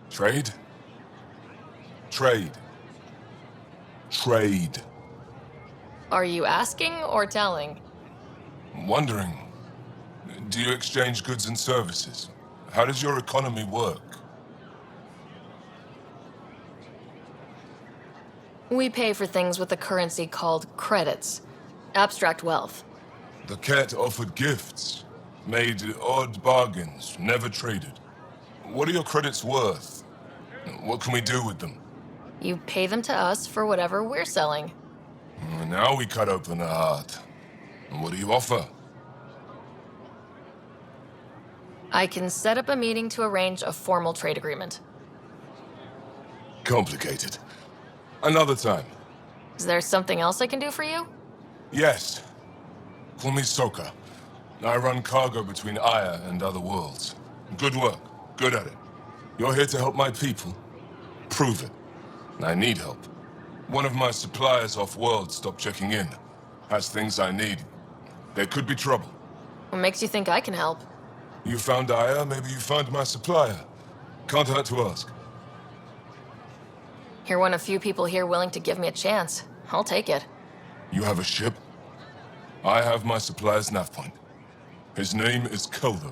Trade? Trade. Trade. Are you asking or telling? I'm wondering, do you exchange goods and services? How does your economy work? We pay for things with a currency called credits. Abstract wealth. The cat offered gifts, made odd bargains, never traded. What are your credits worth? What can we do with them? You pay them to us for whatever we're selling. Now we cut open the heart. What do you offer? I can set up a meeting to arrange a formal trade agreement. Complicated. Another time. Is there something else I can do for you? Yes. Call me Soka. I run cargo between Aya and other worlds. Good work. Good at it. You're here to help my people. Prove it. I need help. One of my suppliers off-world stopped checking in. Has things I need. There could be trouble. What makes you think I can help? You found Aya, maybe you found my supplier. Can't hurt to ask. You're one of few people here willing to give me a chance. I'll take it. You have a ship? I have my supplier's nav point. His name is Keldo.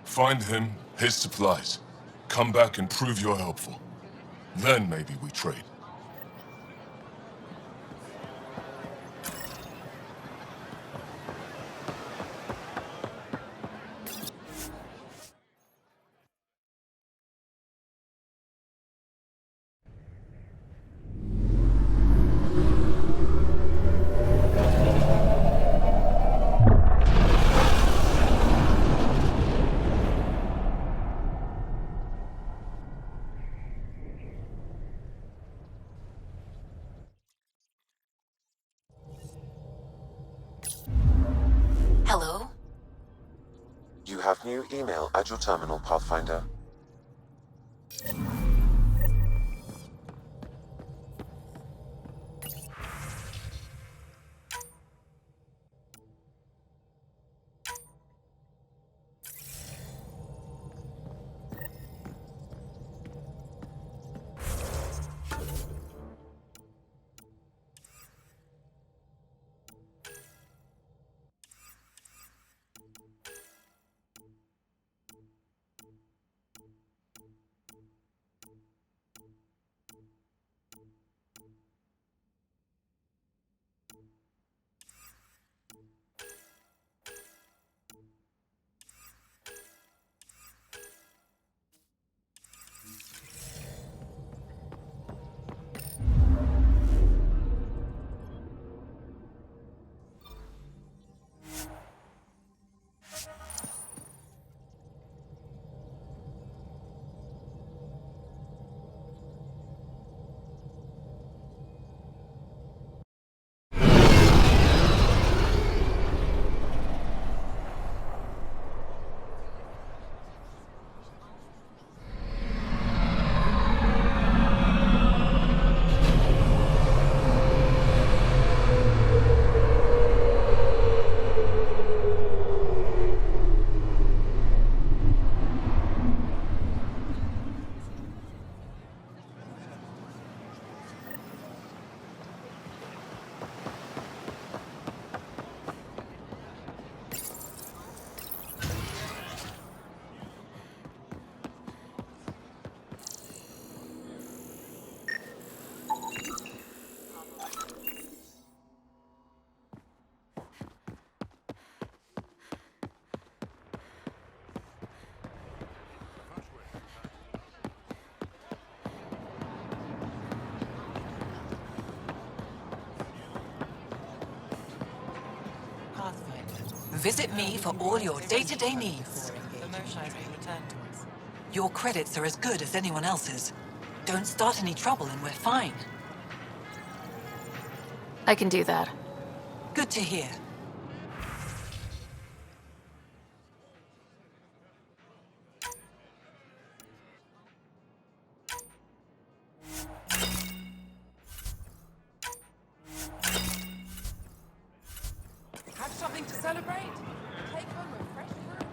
Find him, his supplies. Come back and prove you're helpful. Then maybe we trade. Hello? You have new email at your terminal, Pathfinder. Visit me for all your day-to-day needs. Your credits are as good as anyone else's. Don't start any trouble and we're fine. I can do that. Good to hear. Have something to celebrate? Take home a fresh brew.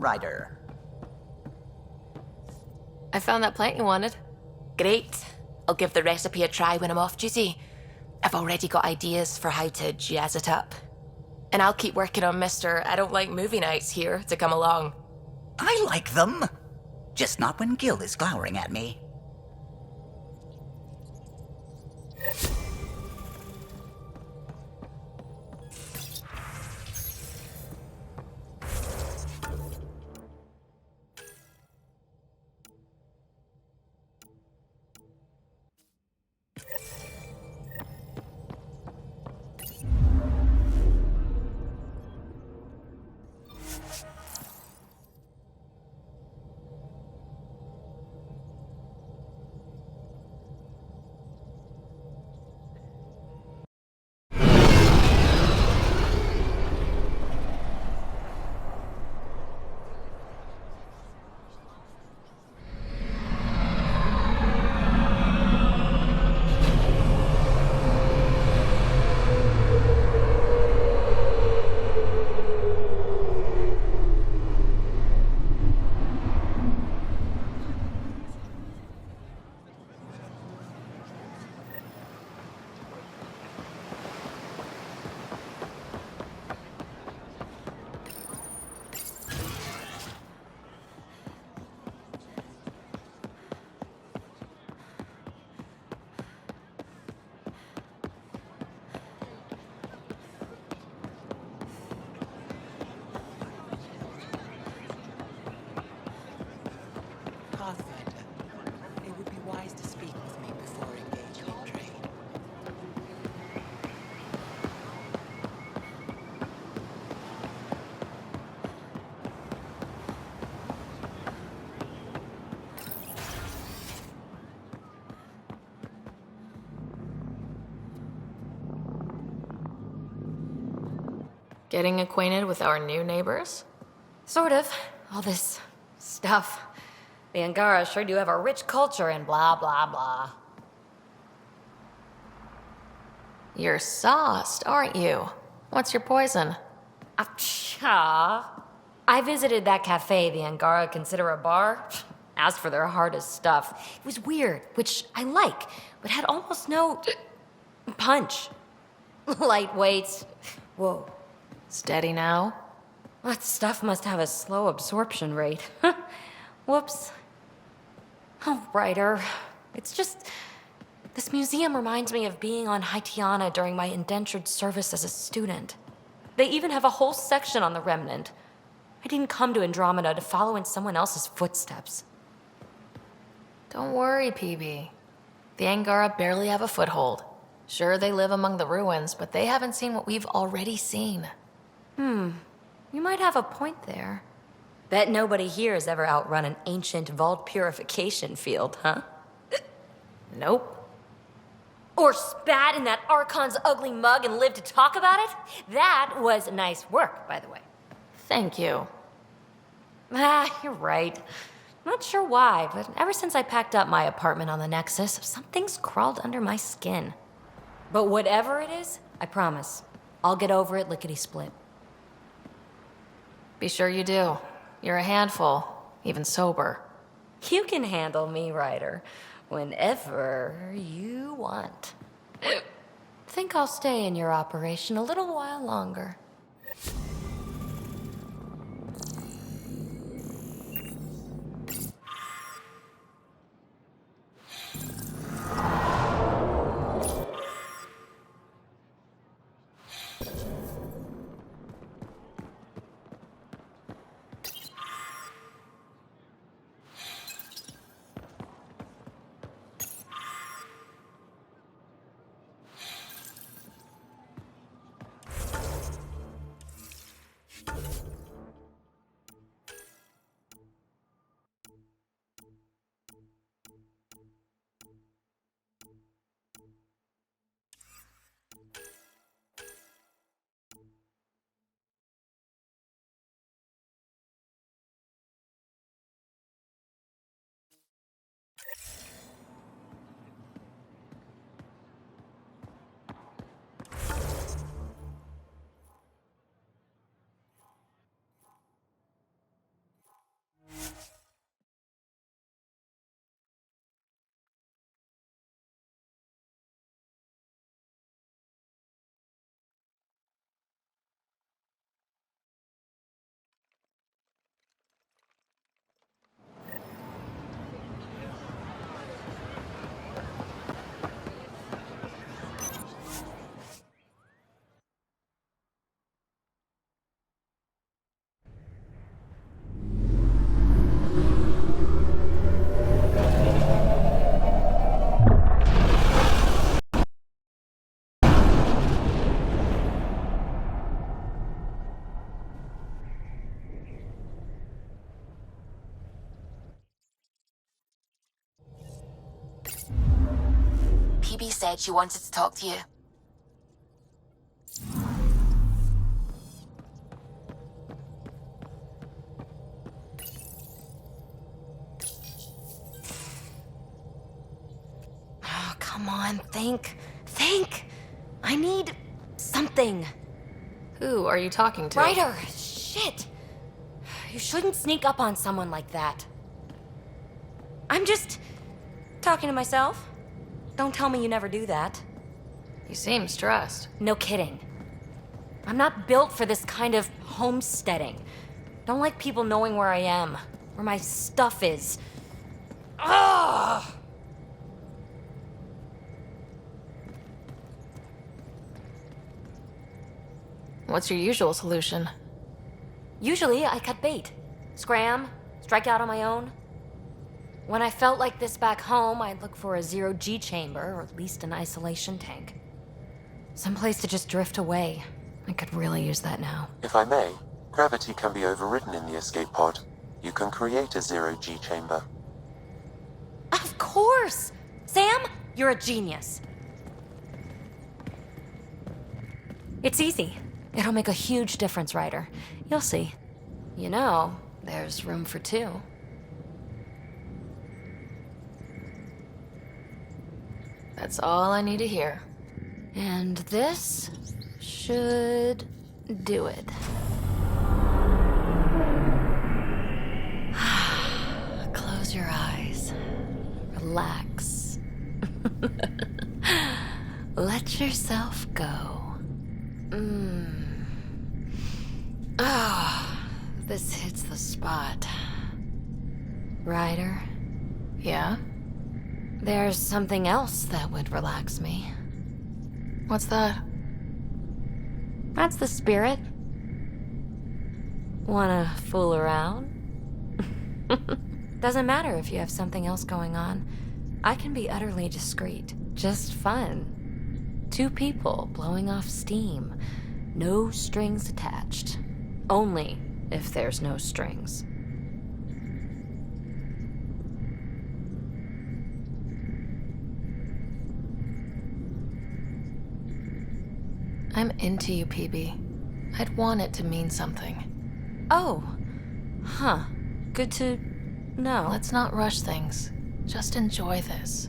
Ryder. I found that plant you wanted. Great. I'll give the recipe a try when I'm off duty. I've already got ideas for how to jazz it up. And I'll keep working on Mr. I don't like movie nights here to come along. I like them. Just not when Gil is glowering at me. Pathfinder, it would be wise to speak with me before engaging in trade. Getting acquainted with our new neighbors? Sort of. All this stuff. The Angara sure do have a rich culture and blah, blah, blah. You're sauced, aren't you? What's your poison? I visited that cafe the Angara consider a bar. Asked for their hardest stuff. It was weird, which I like, but had almost no punch. Lightweight. Whoa. Steady now? That stuff must have a slow absorption rate. Whoops. Oh, Ryder. It's just... This museum reminds me of being on Haitiana during my indentured service as a student. They even have a whole section on the Remnant. I didn't come to Andromeda to follow in someone else's footsteps. Don't worry, PB. The Angara barely have a foothold. Sure, they live among the ruins, but they haven't seen what we've already seen. You might have a point there. Bet nobody here has ever outrun an ancient vault purification field, huh? Nope. Or spat in that Archon's ugly mug and lived to talk about it? That was nice work, by the way. Thank you. You're right. Not sure why, but ever since I packed up my apartment on the Nexus, something's crawled under my skin. But whatever it is, I promise, I'll get over it lickety-split. Be sure you do. You're a handful, even sober. You can handle me, Ryder, whenever you want. Think I'll stay in your operation a little while longer. PB said she wanted to talk to you. Oh, come on, think. Think! I need something. Who are you talking to? Ryder! Shit! You shouldn't sneak up on someone like that. I'm just talking to myself. Don't tell me you never do that. You seem stressed. No kidding. I'm not built for this kind of homesteading. Don't like people knowing where I am, where my stuff is. Ugh! What's your usual solution? Usually, I cut bait. Scram, strike out on my own. When I felt like this back home, I'd look for a zero-G chamber, or at least an isolation tank. Someplace to just drift away. I could really use that now. If I may, gravity can be overridden in the escape pod. You can create a zero-G chamber. Of course! Sam, you're a genius. It's easy. It'll make a huge difference, Ryder. You'll see. You know, there's room for two. That's all I need to hear. And this should do it. Close your eyes. Relax. Let yourself go. This hits the spot. Ryder, Yeah? there's something else that would relax me. What's that? That's the spirit. Wanna fool around? Doesn't matter if you have something else going on. I can be utterly discreet. Just fun. Two people blowing off steam. No strings attached. Only if there's no strings. I'm into you, PB. I'd want it to mean something. Oh. Huh. Good to know. Let's not rush things. Just enjoy this.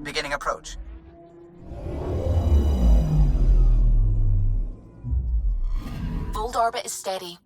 Beginning approach. Fold orbit is steady.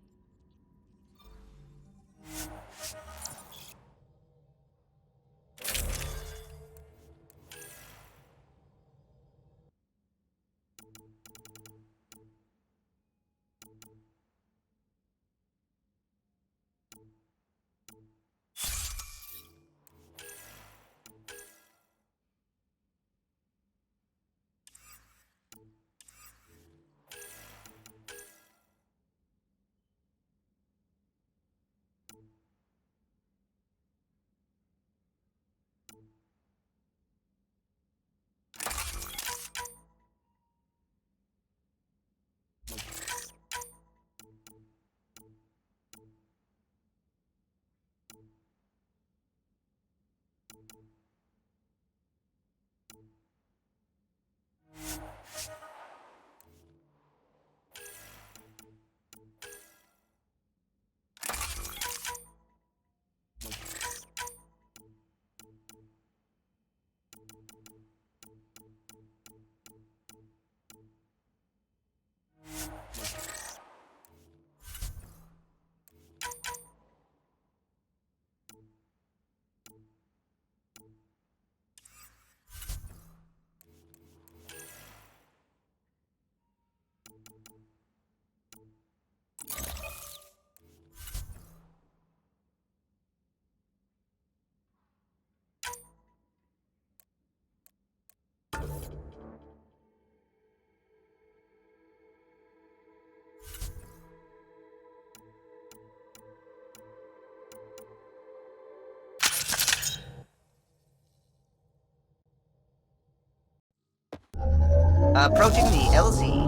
Approaching the LZ.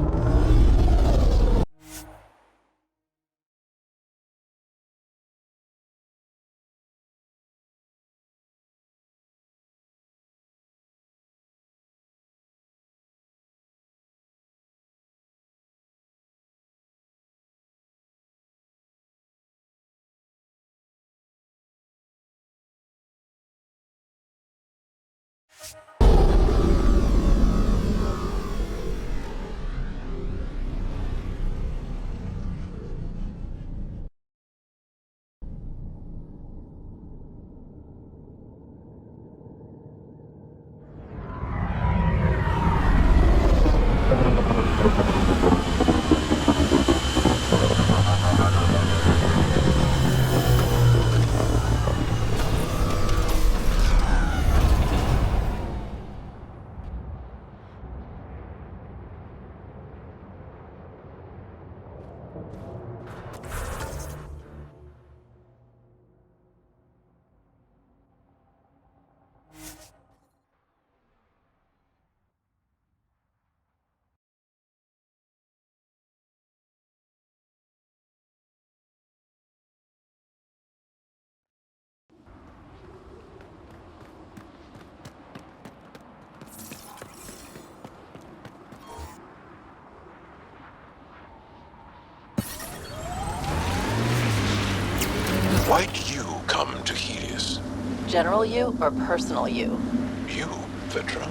Why'd you come to Helios? General you or personal you? You, Vetra.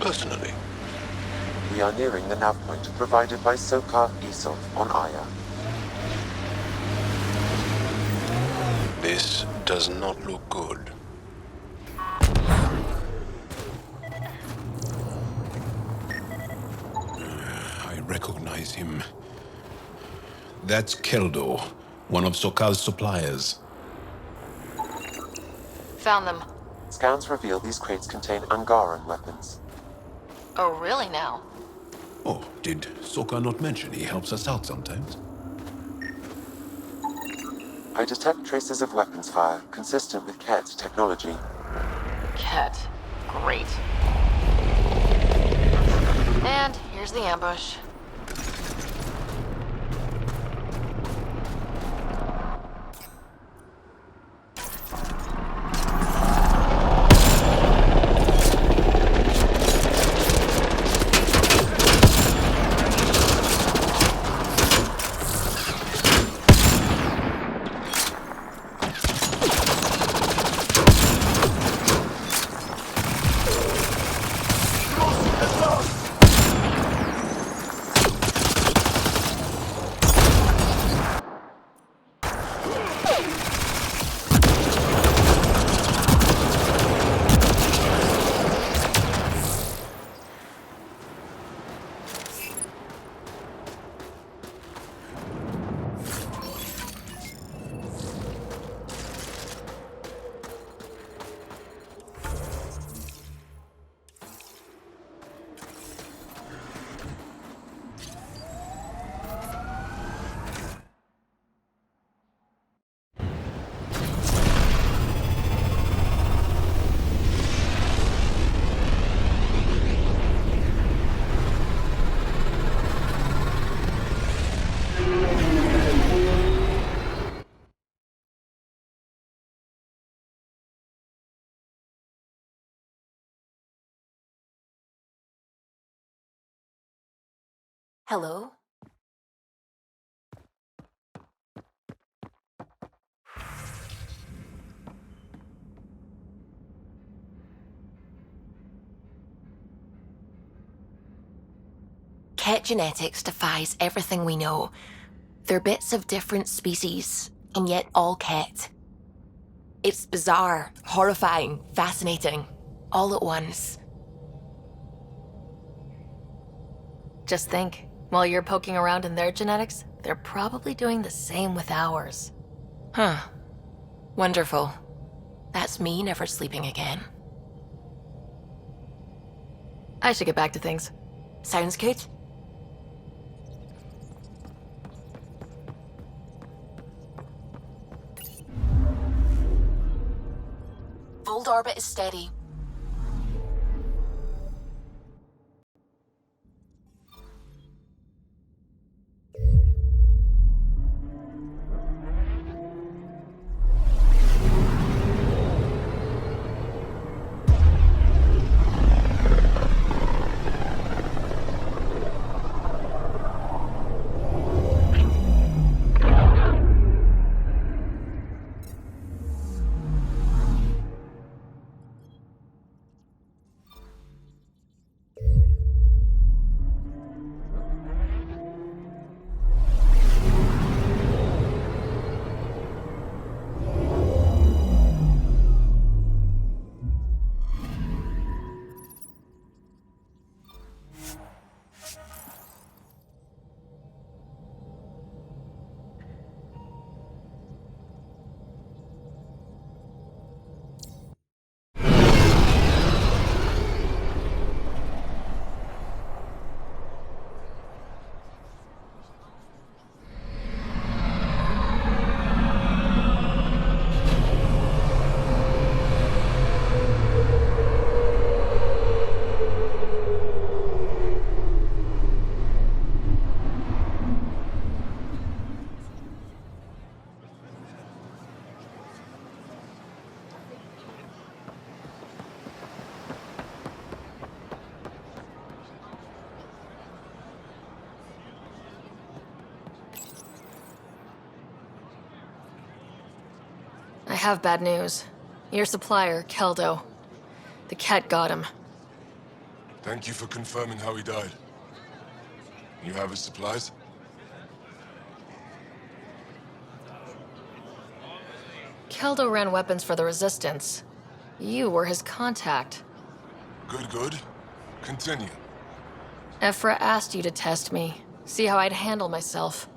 Personally. We are nearing the nav point provided by Sokar Isov on Aya. This does not look good. I recognize him. That's Keldo, one of Sokal's suppliers. Found them. Scans reveal these crates contain Angaran weapons. Oh, really now? Oh, did Sokal not mention he helps us out sometimes? I detect traces of weapons fire consistent with Ket's technology. Ket. Great. And here's the ambush. Hello? Ket genetics defies everything we know. They're bits of different species, and yet all Ket. It's bizarre, horrifying, fascinating, all at once. Just think, while you're poking around in their genetics, they're probably doing the same with ours. Huh. Wonderful. That's me never sleeping again. I should get back to things. Sounds good? Fold orbit is steady. have bad news. Your supplier, Keldo. The cat got him. Thank you for confirming how he died. You have his supplies? Keldo ran weapons for the Resistance. You were his contact. Good, good. Continue. Ephra asked you to test me, see how I'd handle myself.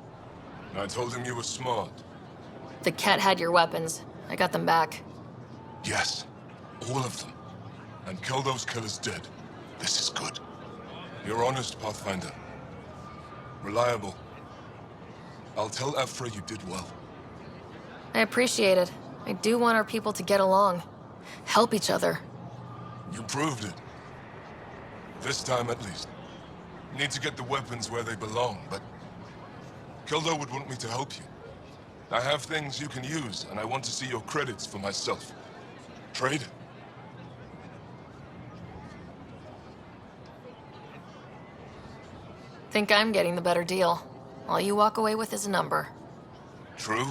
I told him you were smart. The cat had your weapons. I got them back. Yes, all of them. And Keldo's killer's dead. This is good. You're honest, Pathfinder. Reliable. I'll tell Ephra you did well. I appreciate it. I do want our people to get along. Help each other. You proved it. This time, at least. Need to get the weapons where they belong, but... Keldo would want me to help you. I have things you can use, and I want to see your credits for myself. Trade? Think I'm getting the better deal. All you walk away with is a number. True.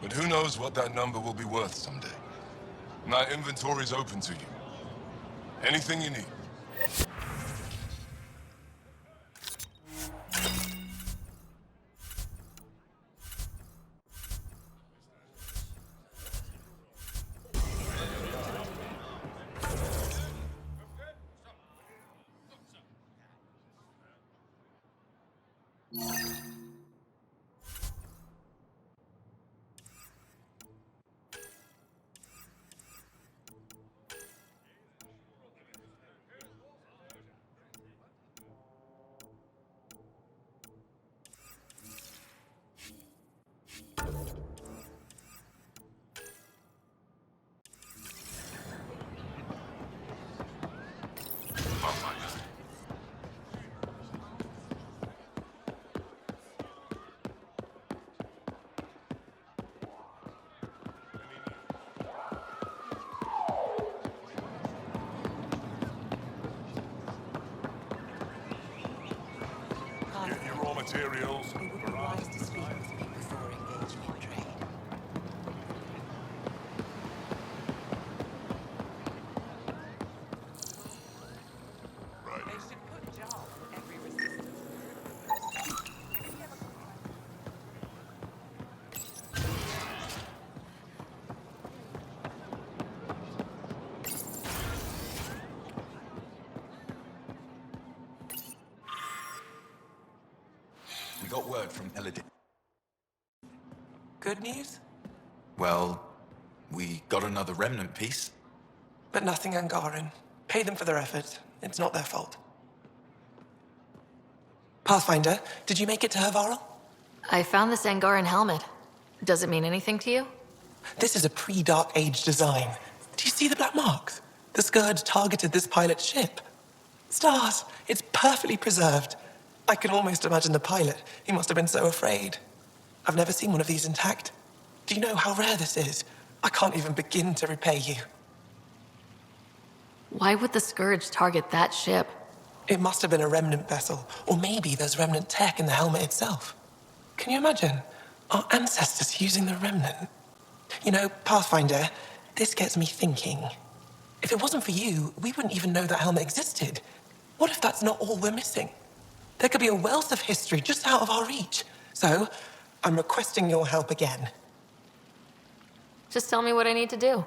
But who knows what that number will be worth someday. My inventory's open to you. Anything you need. Get your raw materials. It would be wise to speak with me before engaging in trade. Right. They should put Jar on every resistance. We got word from Eladin. Good news? Well, we got another remnant piece. But nothing Angaran. Pay them for their effort. It's not their fault. Pathfinder, did you make it to Hervarl? I found this Angaran helmet. Does it mean anything to you? This is a pre-Dark Age design. Do you see the black marks? The Scourge targeted this pilot's ship. Stars, it's perfectly preserved. I can almost imagine the pilot. He must have been so afraid. I've never seen one of these intact. Do you know how rare this is? I can't even begin to repay you. Why would the Scourge target that ship? It must have been a remnant vessel, or maybe there's remnant tech in the helmet itself. Can you imagine? Our ancestors using the remnant. You know, Pathfinder, this gets me thinking. If it wasn't for you, we wouldn't even know that helmet existed. What if that's not all we're missing? There could be a wealth of history just out of our reach. So, I'm requesting your help again. Just tell me what I need to do.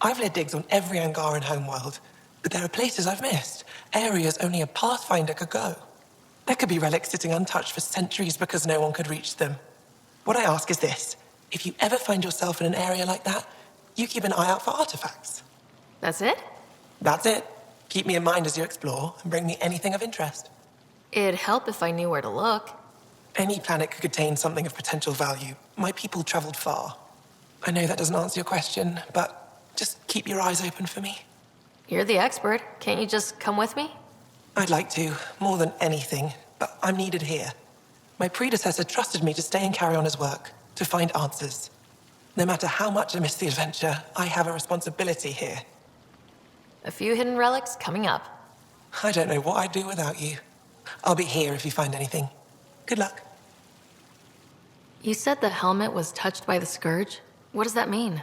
I've led digs on every Angaran homeworld, but there are places I've missed, areas only a Pathfinder could go. There could be relics sitting untouched for centuries because no one could reach them. What I ask is this: if you ever find yourself in an area like that, you keep an eye out for artifacts. That's it? That's it. Keep me in mind as you explore, and bring me anything of interest. It'd help if I knew where to look. Any planet could contain something of potential value. My people traveled far. I know that doesn't answer your question, but just keep your eyes open for me. You're the expert. Can't you just come with me? I'd like to, more than anything, but I'm needed here. My predecessor trusted me to stay and carry on his work, to find answers. No matter how much I miss the adventure, I have a responsibility here. A few hidden relics coming up. I don't know what I'd do without you. I'll be here if you find anything. Good luck. You said the helmet was touched by the Scourge? What does that mean?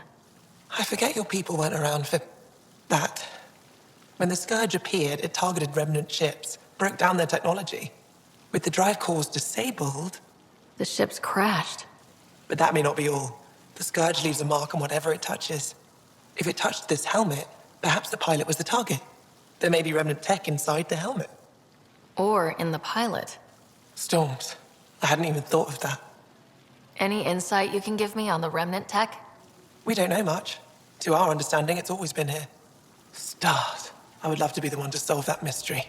I forget your people weren't around for that. When the Scourge appeared, it targeted remnant ships, broke down their technology. With the drive cores disabled, The ship's crashed. but that may not be all. The Scourge leaves a mark on whatever it touches. If it touched this helmet, perhaps the pilot was the target. There may be remnant tech inside the helmet. Or in the pilot. Storms. I hadn't even thought of that. Any insight you can give me on the remnant tech? We don't know much. To our understanding, it's always been here. Stars. I would love to be the one to solve that mystery.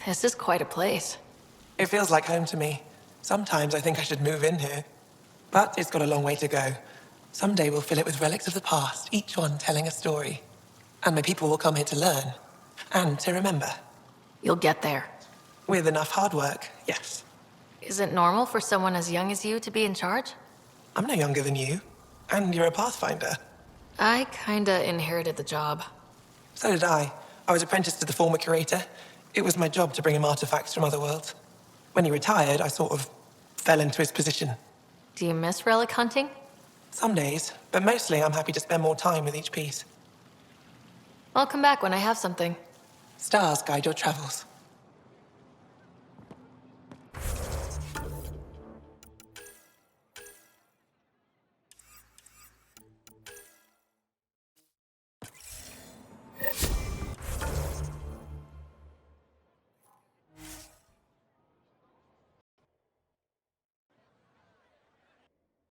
This is quite a place. It feels like home to me. Sometimes I think I should move in here. But it's got a long way to go. Someday we'll fill it with relics of the past, each one telling a story. And my people will come here to learn. And to remember. You'll get there. With enough hard work, yes. Is it normal for someone as young as you to be in charge? I'm no younger than you. And you're a Pathfinder. I kinda inherited the job. So did I. I was apprenticed to the former curator. It was my job to bring him artifacts from other worlds. When he retired, I sort of fell into his position. Do you miss relic hunting? Some days, but mostly I'm happy to spend more time with each piece. I'll come back when I have something. Stars guide your travels.